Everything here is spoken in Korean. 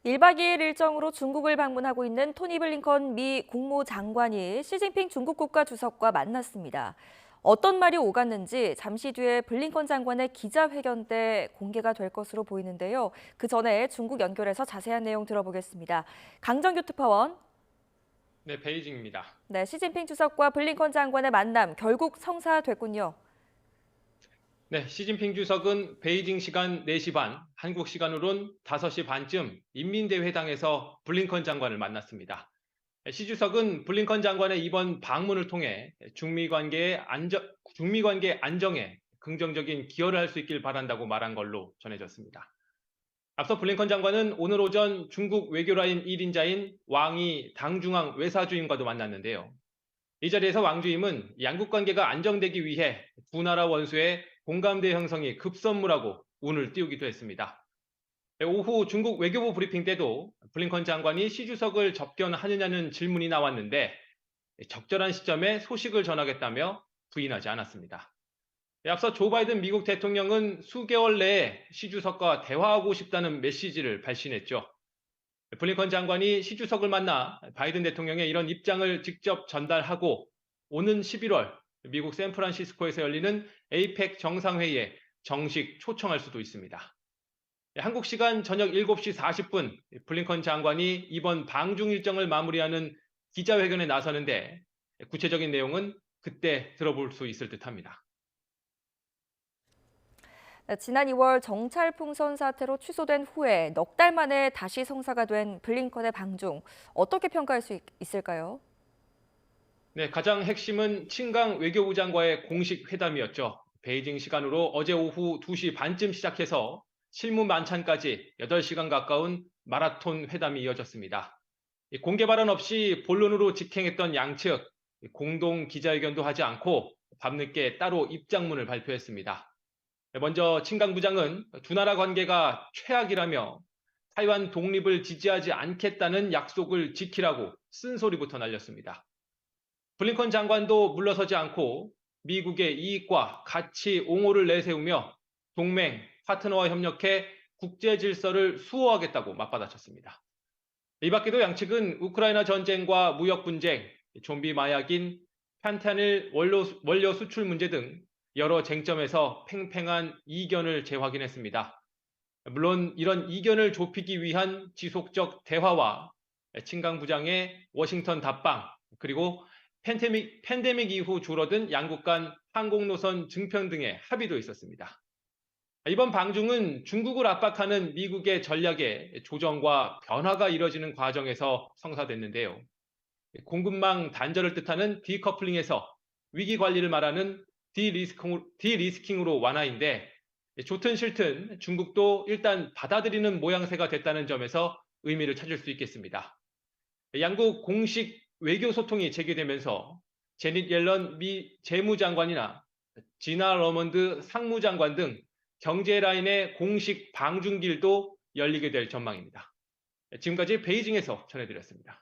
1박 2일 일정으로 중국을 방문하고 있는 토니 블링컨 미 국무장관이 시진핑 중국 국가주석과 만났습니다. 어떤 말이 오갔는지 잠시 뒤에 블링컨 장관의 기자회견 때 공개가 될 것으로 보이는데요. 그 전에 중국 연결해서 자세한 내용 들어보겠습니다. 강정규 특파원. 네, 베이징입니다. 네, 시진핑 주석과 블링컨 장관의 만남 결국 성사됐군요. 네, 시진핑 주석은 베이징 시간 4시 반, 한국 시간으론 5시 반쯤 인민대회당에서 블링컨 장관을 만났습니다. 시 주석은 블링컨 장관의 이번 방문을 통해 중미 관계 안정에 긍정적인 기여를 할 수 있길 바란다고 말한 걸로 전해졌습니다. 앞서 블링컨 장관은 오늘 오전 중국 외교라인 1인자인 왕이 당중앙 외사주임과도 만났는데요. 이 자리에서 왕주임은 양국 관계가 안정되기 위해 두 나라 원수의 공감대 형성이 급선무라고 운을 띄우기도 했습니다. 오후 중국 외교부 브리핑 때도 블링컨 장관이 시 주석을 접견하느냐는 질문이 나왔는데 적절한 시점에 소식을 전하겠다며 부인하지 않았습니다. 앞서 조 바이든 미국 대통령은 수개월 내에 시 주석과 대화하고 싶다는 메시지를 발신했죠. 블링컨 장관이 시 주석을 만나 바이든 대통령의 이런 입장을 직접 전달하고 오는 11월 미국 샌프란시스코에서 열리는 에이펙 정상회의에 정식 초청할 수도 있습니다. 한국 시간 저녁 7시 40분 블링컨 장관이 이번 방중 일정을 마무리하는 기자회견에 나서는데 구체적인 내용은 그때 들어볼 수 있을 듯합니다. 네, 지난 2월 정찰 풍선 사태로 취소된 후에 넉 달 만에 다시 성사가 된 블링컨의 방중. 어떻게 평가할 수 있을까요? 네, 가장 핵심은 친강 외교부장과의 공식 회담이었죠. 베이징 시간으로 어제 오후 2시 반쯤 시작해서 실무 만찬까지 8시간 가까운 마라톤 회담이 이어졌습니다. 공개 발언 없이 본론으로 직행했던 양측, 공동 기자회견도 하지 않고 밤늦게 따로 입장문을 발표했습니다. 먼저 친강 부장은 두 나라 관계가 최악이라며 타이완 독립을 지지하지 않겠다는 약속을 지키라고 쓴소리부터 날렸습니다. 블링컨 장관도 물러서지 않고 미국의 이익과 가치 옹호를 내세우며 동맹, 파트너와 협력해 국제 질서를 수호하겠다고 맞받아쳤습니다. 이 밖에도 양측은 우크라이나 전쟁과 무역 분쟁, 좀비 마약인 판타닐 원료 수출 문제 등 여러 쟁점에서 팽팽한 이견을 재확인했습니다. 물론 이런 이견을 좁히기 위한 지속적 대화와 친강 부장의 워싱턴 답방, 그리고 팬데믹 이후 줄어든 양국 간 항공 노선 증편 등의 합의도 있었습니다. 이번 방중은 중국을 압박하는 미국의 전략의 조정과 변화가 이뤄지는 과정에서 성사됐는데요. 공급망 단절을 뜻하는 디커플링에서 위기 관리를 말하는 디리스킹으로 완화인데 좋든 싫든 중국도 일단 받아들이는 모양새가 됐다는 점에서 의미를 찾을 수 있겠습니다. 양국 공식 외교 소통이 재개되면서 제닛 옐런 미 재무장관이나 지나 러먼드 상무장관 등 경제 라인의 공식 방중길도 열리게 될 전망입니다. 지금까지 베이징에서 전해드렸습니다.